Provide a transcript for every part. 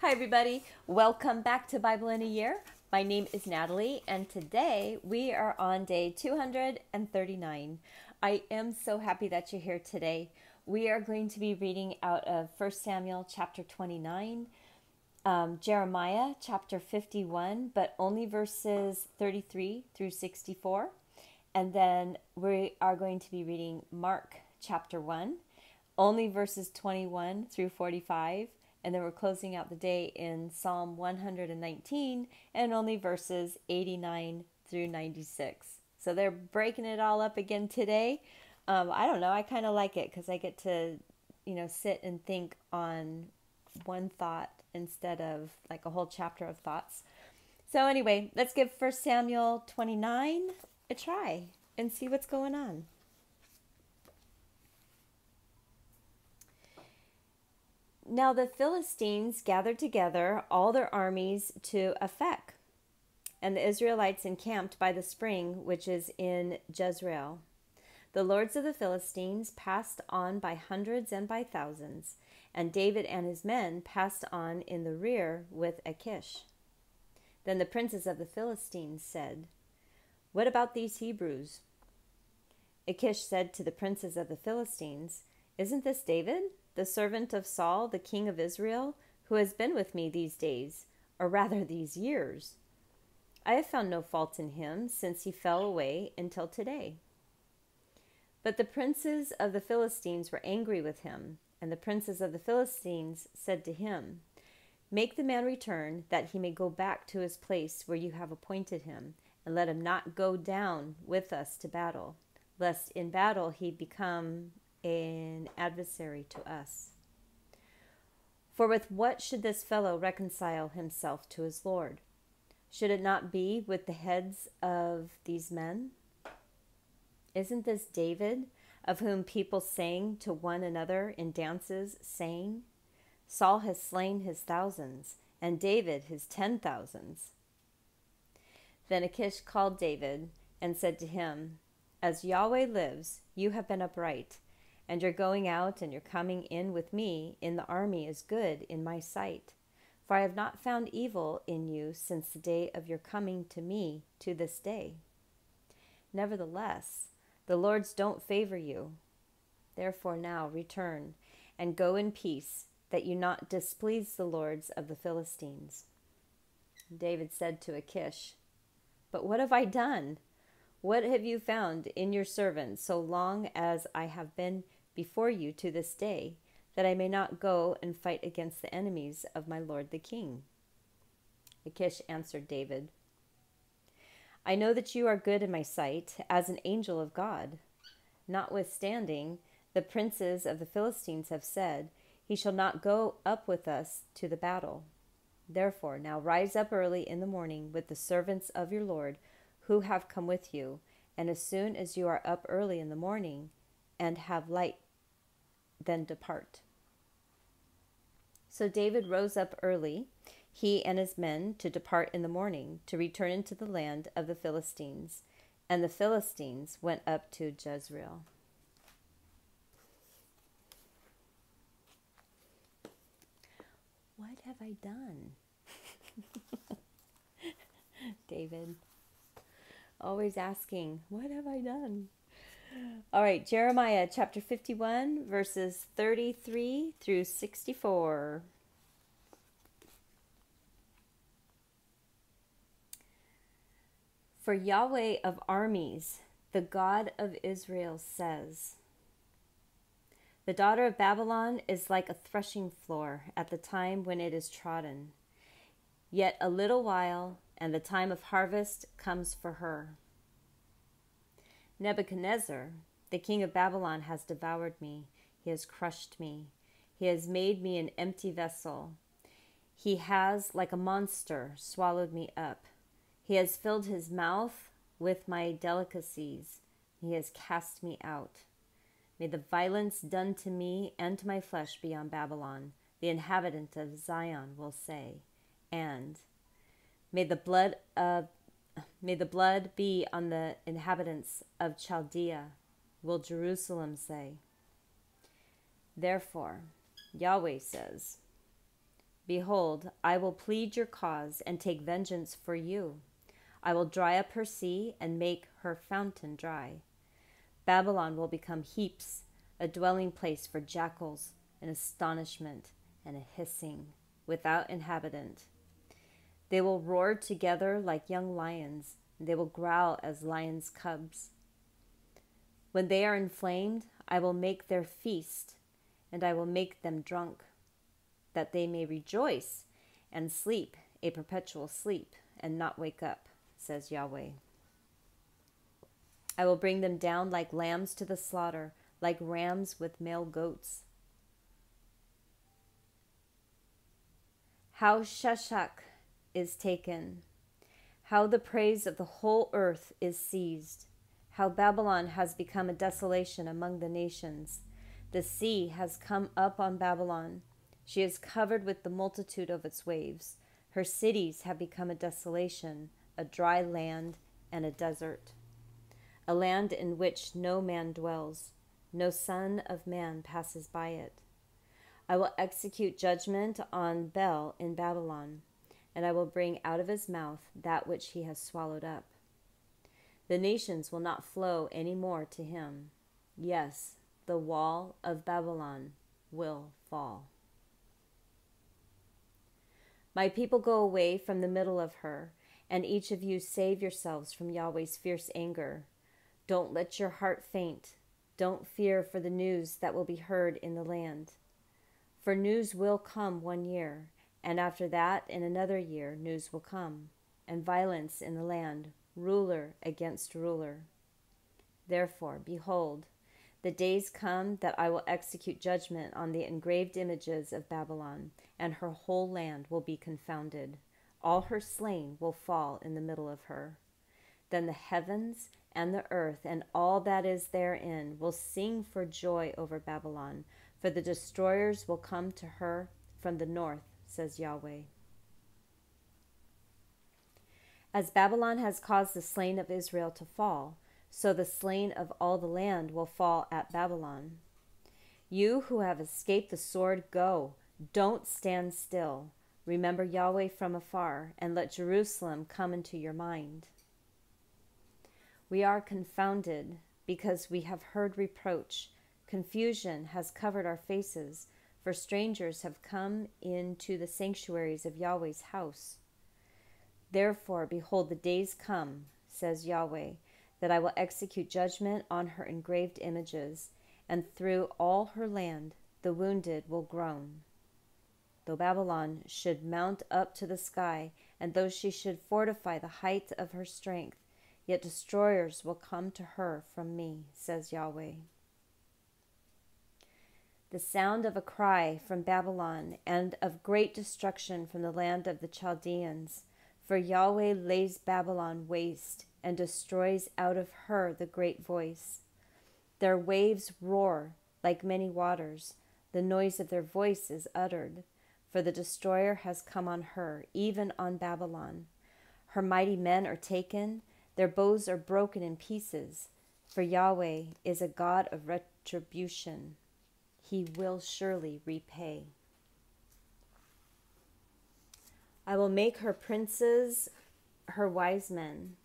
Hi, everybody. Welcome back to Bible in a Year. My name is Natalie, and today we are on day 239. I am so happy that you're here today. We are going to be reading out of 1 Samuel chapter 29, Jeremiah chapter 51, but only verses 33 through 64. And then we are going to be reading Mark chapter 1, only verses 21 through 45. And then we're closing out the day in Psalm 119 and only verses 89 through 96. So they're breaking it all up again today. I don't know. I kind of like it because I get to, sit and think on one thought instead of like a whole chapter of thoughts. So anyway, let's give 1 Samuel 29 a try and see what's going on. Now the Philistines gathered together all their armies to Aphek, and the Israelites encamped by the spring which is in Jezreel. The lords of the Philistines passed on by hundreds and by thousands, and David and his men passed on in the rear with Achish. Then the princes of the Philistines said, "What about these Hebrews?" Achish said to the princes of the Philistines, "Isn't this David, the servant of Saul, the king of Israel, who has been with me these days, or rather these years? I have found no fault in him since he fell away until today." But the princes of the Philistines were angry with him, and the princes of the Philistines said to him, "Make the man return, that he may go back to his place where you have appointed him, and let him not go down with us to battle, lest in battle he become an adversary to us. For with what should this fellow reconcile himself to his Lord? Should it not be with the heads of these men? Isn't this David, of whom people sang to one another in dances, saying, 'Saul has slain his thousands, and David his 10,000s?'" Then Achish called David and said to him, "As Yahweh lives, you have been upright, and your going out and your coming in with me in the army is good in my sight. For I have not found evil in you since the day of your coming to me to this day. Nevertheless, the lords don't favor you. Therefore now return and go in peace, that you not displease the lords of the Philistines." David said to Achish, "But what have I done? What have you found in your servant so long as I have been before you to this day, that I may not go and fight against the enemies of my lord the king?" Achish answered David, "I know that you are good in my sight, as an angel of God. Notwithstanding, the princes of the Philistines have said, 'He shall not go up with us to the battle.' Therefore now rise up early in the morning with the servants of your Lord who have come with you, and as soon as you are up early in the morning and have light, then depart." So David rose up early, he and his men, to depart in the morning, to return into the land of the Philistines. And the Philistines went up to Jezreel. What have I done? David, always asking, what have I done? All right, Jeremiah chapter 51, verses 33 through 64. "For Yahweh of armies, the God of Israel, says, 'The daughter of Babylon is like a threshing floor at the time when it is trodden. Yet a little while, and the time of harvest comes for her. Nebuchadnezzar, the king of Babylon, has devoured me. He has crushed me. He has made me an empty vessel. He has, like a monster, swallowed me up. He has filled his mouth with my delicacies. He has cast me out. May the violence done to me and to my flesh be on Babylon, the inhabitant of Zion will say, and may the blood be on the inhabitants of Chaldea, will Jerusalem say. Therefore, Yahweh says, Behold, I will plead your cause and take vengeance for you. I will dry up her sea and make her fountain dry. Babylon will become heaps, a dwelling place for jackals, an astonishment and a hissing, without inhabitant. They will roar together like young lions, and they will growl as lions' cubs. When they are inflamed, I will make their feast, and I will make them drunk, that they may rejoice and sleep a perpetual sleep and not wake up, says Yahweh. I will bring them down like lambs to the slaughter, like rams with male goats. How Sheshach is taken, how the praise of the whole earth is seized, how Babylon has become a desolation among the nations. The sea has come up on Babylon. She is covered with the multitude of its waves. Her cities have become a desolation, a dry land and a desert, a land in which no man dwells, no son of man passes by it. I will execute judgment on Bel in Babylon, and I will bring out of his mouth that which he has swallowed up. The nations will not flow any more to him. Yes, the wall of Babylon will fall. My people, go away from the middle of her, and each of you save yourselves from Yahweh's fierce anger. Don't let your heart faint. Don't fear for the news that will be heard in the land. For news will come 1 year, and after that, in another year, news will come, and violence in the land, ruler against ruler. Therefore, behold, the days come that I will execute judgment on the engraved images of Babylon, and her whole land will be confounded. All her slain will fall in the middle of her. Then the heavens and the earth and all that is therein will sing for joy over Babylon, for the destroyers will come to her from the north, says Yahweh. As Babylon has caused the slain of Israel to fall, so the slain of all the land will fall at Babylon. You who have escaped the sword, go. Don't stand still. Remember Yahweh from afar, and let Jerusalem come into your mind. We are confounded because we have heard reproach. Confusion has covered our faces, for strangers have come into the sanctuaries of Yahweh's house. Therefore, behold, the days come, says Yahweh, that I will execute judgment on her engraved images, and through all her land the wounded will groan. Though Babylon should mount up to the sky, and though she should fortify the height of her strength, yet destroyers will come to her from me, says Yahweh. The sound of a cry from Babylon, and of great destruction from the land of the Chaldeans. For Yahweh lays Babylon waste, and destroys out of her the great voice. Their waves roar like many waters. The noise of their voice is uttered. For the destroyer has come on her, even on Babylon. Her mighty men are taken. Their bows are broken in pieces. For Yahweh is a God of retribution. He will surely repay. I will make her princes, her wise men,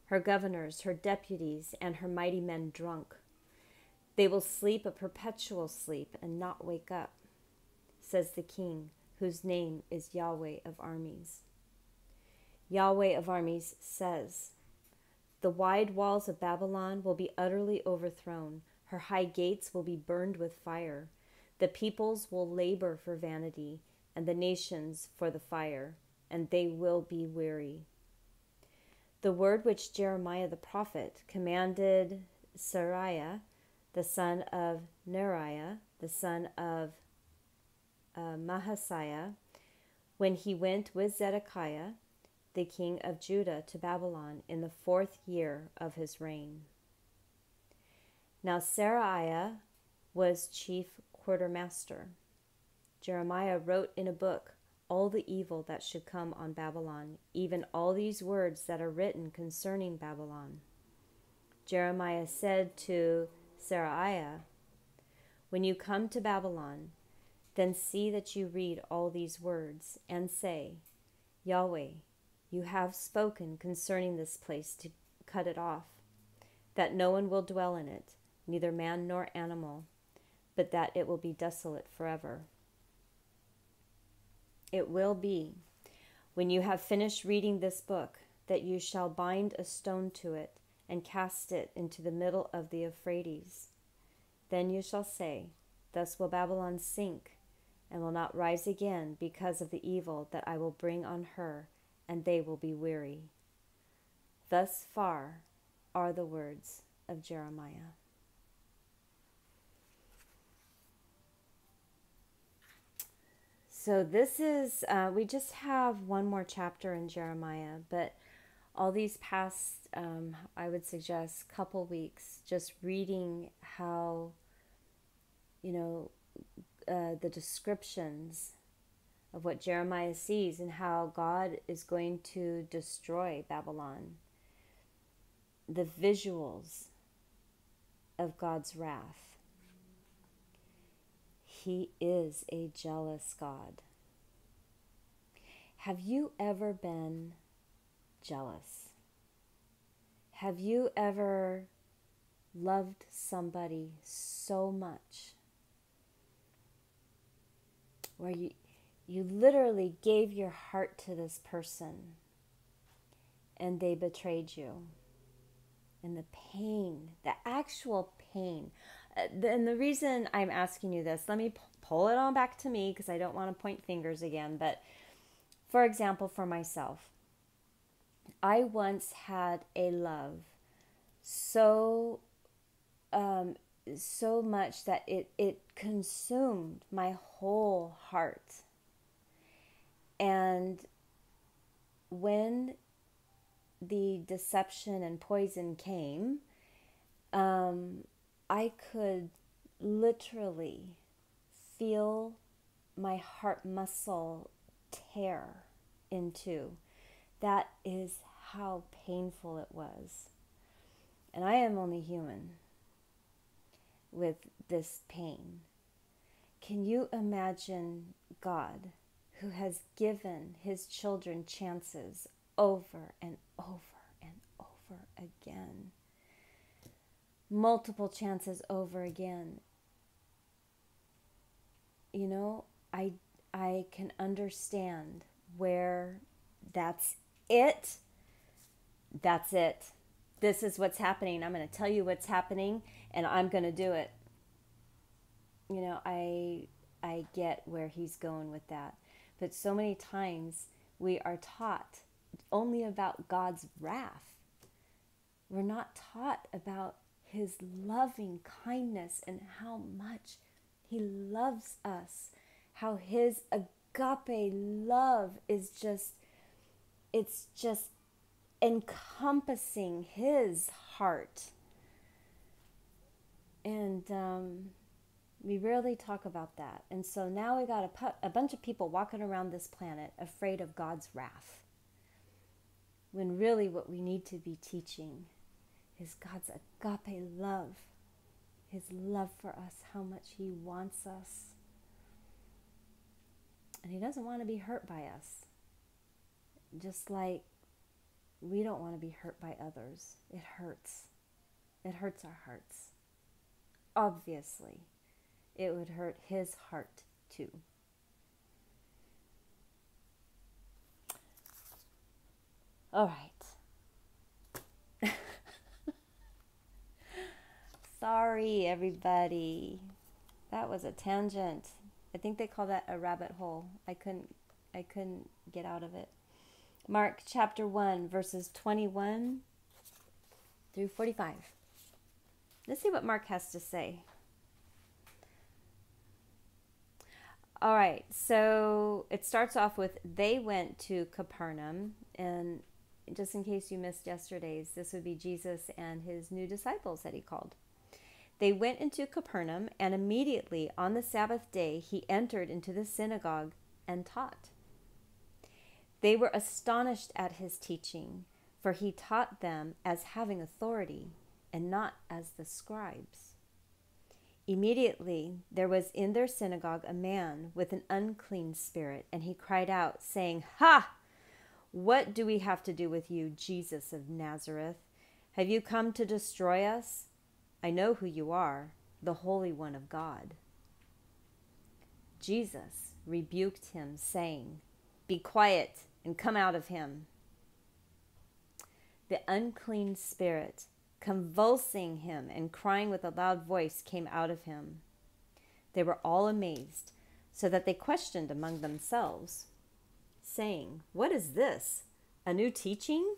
her governors, her deputies, and her mighty men drunk. They will sleep a perpetual sleep and not wake up, says the King, whose name is Yahweh of armies. Yahweh of armies says, the wide walls of Babylon will be utterly overthrown. Her high gates will be burned with fire. The peoples will labor for vanity, and the nations for the fire, and they will be weary. The word which Jeremiah the prophet commanded Seraiah, the son of Neriah, the son of Mahasiah, when he went with Zedekiah, the king of Judah, to Babylon in the 4th year of his reign. Now Seraiah was chief quartermaster. Jeremiah wrote in a book all the evil that should come on Babylon, even all these words that are written concerning Babylon. Jeremiah said to Seraiah, when you come to Babylon, Then see that you read all these words and say, Yahweh, you have spoken concerning this place to cut it off, that no one will dwell in it, neither man nor animal, but that it will be desolate forever. It will be, when you have finished reading this book, that you shall bind a stone to it and cast it into the middle of the Euphrates. Then you shall say, Thus will Babylon sink, and will not rise again because of the evil that I will bring on her, and they will be weary. Thus far are the words of Jeremiah. So this is, we just have one more chapter in Jeremiah, but all these past, I would suggest, couple weeks, just reading how, the descriptions of what Jeremiah sees and how God is going to destroy Babylon. The visuals of God's wrath. He is a jealous God. Have you ever been jealous? Have you ever loved somebody so much where you literally gave your heart to this person and they betrayed you? And the pain, the actual pain. And the reason I'm asking you this, let me pull it on back to me because I don't want to point fingers again. But for example, for myself, I once had a love so much that it consumed my whole heart. And when the deception and poison came, I could literally feel my heart muscle tear in two. That is how painful it was. And I am only human with this pain. Can you imagine God, who has given his children chances over and over and over again, multiple chances over again? I can understand where that's it. That's it. This is what's happening. I'm going to tell you what's happening, and I'm going to do it. I get where he's going with that. But so many times we are taught only about God's wrath. We're not taught about his loving kindness and how much he loves us, how his agape love is just encompassing his heart. And we rarely talk about that. And so now we got a bunch of people walking around this planet afraid of God's wrath, when really what we need to be teaching is God's agape love, his love for us, how much he wants us. And he doesn't want to be hurt by us, just like we don't want to be hurt by others. It hurts. It hurts our hearts. Obviously, it would hurt his heart too. All right. Sorry, everybody. That was a tangent. I think they call that a rabbit hole. I couldn't get out of it. Mark chapter 1, verses 21 through 45. Let's see what Mark has to say. All right, so it starts off with, they went to Capernaum, and just in case you missed yesterday's, this would be Jesus and his new disciples that he called. They went into Capernaum, and immediately on the Sabbath day he entered into the synagogue and taught. They were astonished at his teaching, for he taught them as having authority and not as the scribes. Immediately there was in their synagogue a man with an unclean spirit, and he cried out, saying, "Ha! What do we have to do with you, Jesus of Nazareth? Have you come to destroy us? I know who you are, the Holy One of God." Jesus rebuked him, saying, "Be quiet and come out of him." The unclean spirit, convulsing him and crying with a loud voice, came out of him. They were all amazed, so that they questioned among themselves, saying, "What is this? A new teaching?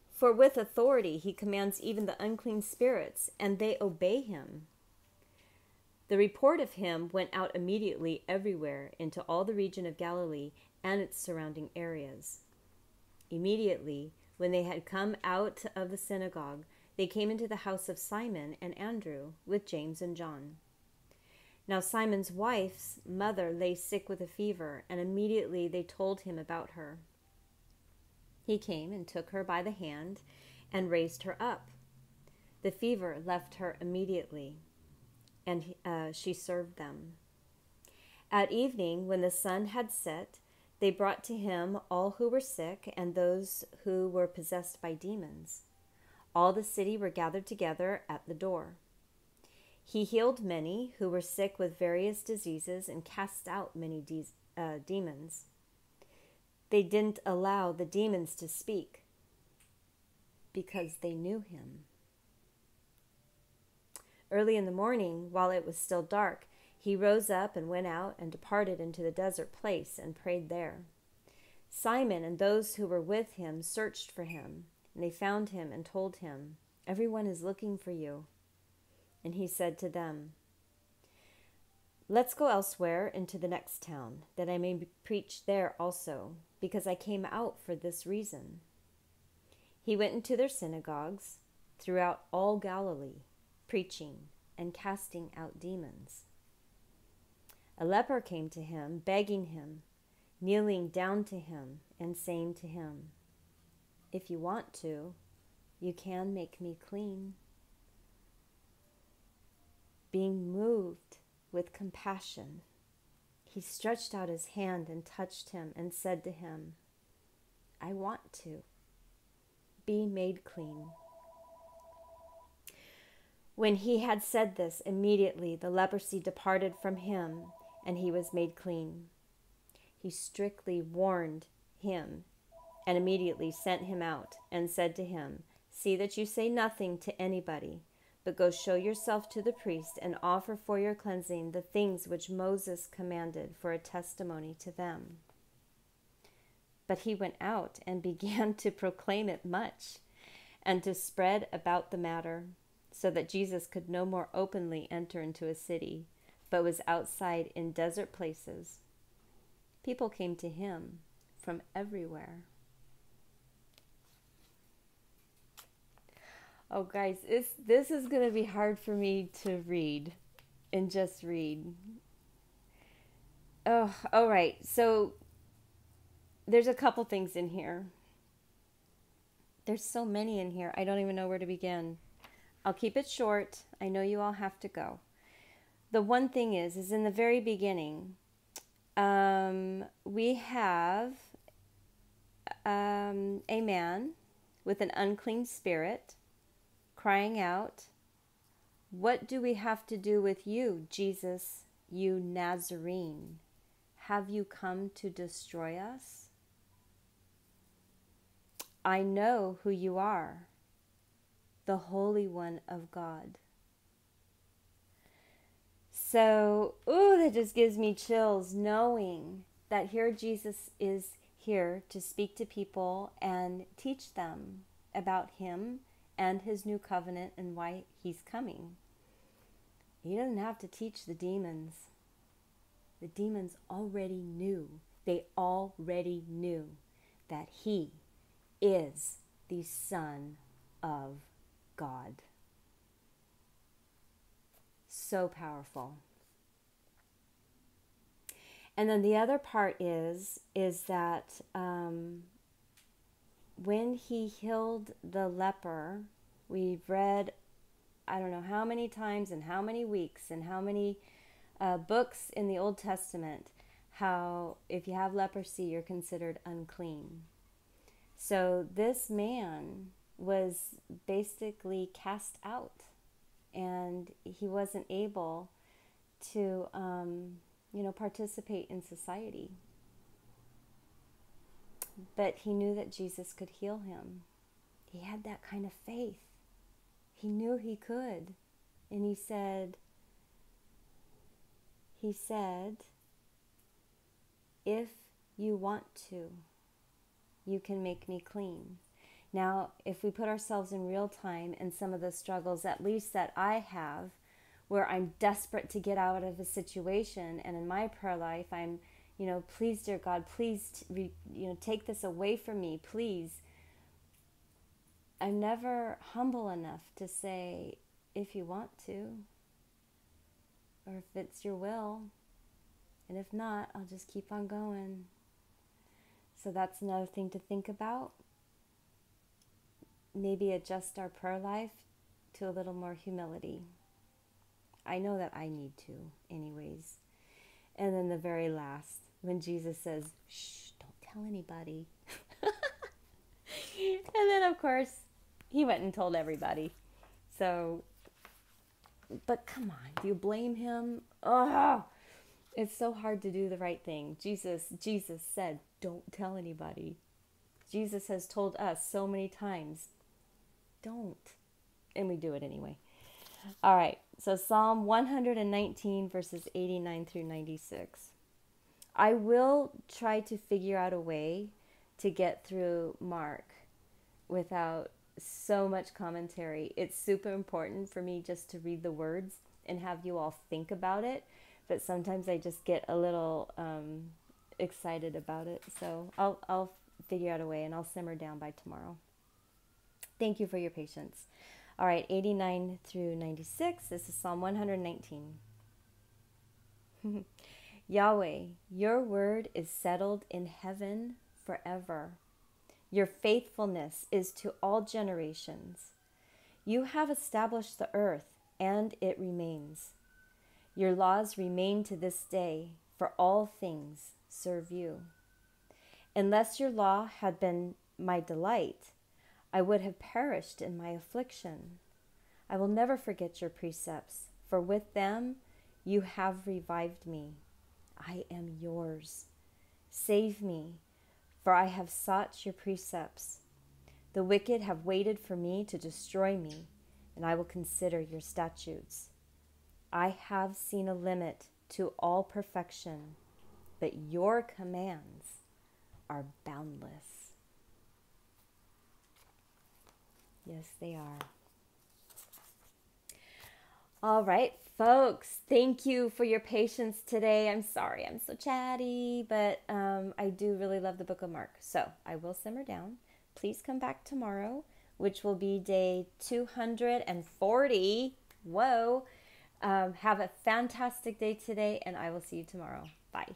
For with authority he commands even the unclean spirits, and they obey him." The report of him went out immediately everywhere into all the region of Galilee and its surrounding areas. Immediately, when they had come out of the synagogue, they came into the house of Simon and Andrew with James and John. Now Simon's wife's mother lay sick with a fever, and immediately they told him about her. He came and took her by the hand and raised her up. The fever left her immediately, and she served them. At evening, when the sun had set, they brought to him all who were sick and those who were possessed by demons. All the city were gathered together at the door. He healed many who were sick with various diseases and cast out many demons. They didn't allow the demons to speak because they knew him. Early in the morning, while it was still dark, he rose up and went out and departed into the desert place and prayed there. Simon and those who were with him searched for him, and they found him and told him, "Everyone is looking for you." And he said to them, "Let's go elsewhere into the next town, that I may preach there also, because I came out for this reason." He went into their synagogues throughout all Galilee, preaching and casting out demons. A leper came to him, begging him, kneeling down to him, and saying to him, "If you want to, you can make me clean." Being moved with compassion, he stretched out his hand and touched him and said to him, "I want to. Be made clean." When he had said this, immediately the leprosy departed from him, and he was made clean. He strictly warned him and immediately sent him out and said to him, "See that you say nothing to anybody, but go show yourself to the priest and offer for your cleansing the things which Moses commanded for a testimony to them." But he went out and began to proclaim it much and to spread about the matter, so that Jesus could no more openly enter into a city, but was outside in desert places. People came to him from everywhere. Oh, guys, this is going to be hard for me to read and just read. Oh, all right. So there's a couple things in here. There's so many in here. I don't even know where to begin. I'll keep it short. I know you all have to go. The one thing is in the very beginning, we have a man with an unclean spirit crying out, "What do we have to do with you, Jesus, you Nazarene? Have you come to destroy us? I know who you are, the Holy One of God." So, that just gives me chills knowing that here Jesus is here to speak to people and teach them about him and his new covenant and why he's coming. He doesn't have to teach the demons. The demons already knew. They already knew that he is the Son of God. So powerful. And then the other part is that when he healed the leper, we read I don't know how many times and how many weeks and how many books in the Old Testament how if you have leprosy, you're considered unclean. So this man was basically cast out, and he wasn't able to, participate in society. But he knew that Jesus could heal him. He had that kind of faith. He knew he could. And he said, if you want to, you can make me clean. Now, if we put ourselves in real time and some of the struggles, at least that I have, where I'm desperate to get out of a situation, and in my prayer life, I'm, please, dear God, please, take this away from me, please. I'm never humble enough to say, if you want to, or if it's your will, and if not, I'll just keep on going. So that's another thing to think about. Maybe adjust our prayer life to a little more humility. I know that I need to anyways. And then the very last, when Jesus says, shh, don't tell anybody. And then, of course, he went and told everybody. So, but come on, do you blame him? Oh, it's so hard to do the right thing. Jesus said, don't tell anybody. Jesus has told us so many times, don't. And we do it anyway. All right, so Psalm 119, verses 89 through 96. I will try to figure out a way to get through Mark without so much commentary. It's super important for me just to read the words and have you all think about it, but sometimes I just get a little excited about it. So I'll figure out a way, and I'll simmer down by tomorrow. Thank you for your patience. All right, 89 through 96. This is Psalm 119. Yahweh, your word is settled in heaven forever. Your faithfulness is to all generations. You have established the earth, and it remains. Your laws remain to this day, for all things serve you. Unless your law had been my delight, I would have perished in my affliction. I will never forget your precepts, for with them you have revived me. I am yours. Save me, for I have sought your precepts. The wicked have waited for me to destroy me, and I will consider your statutes. I have seen a limit to all perfection, but your commands are boundless. Yes, they are. All right, folks, thank you for your patience today. I'm sorry I'm so chatty, but I do really love the book of Mark. So I will simmer down. Please come back tomorrow, which will be day 240. Whoa. Have a fantastic day today, and I will see you tomorrow. Bye.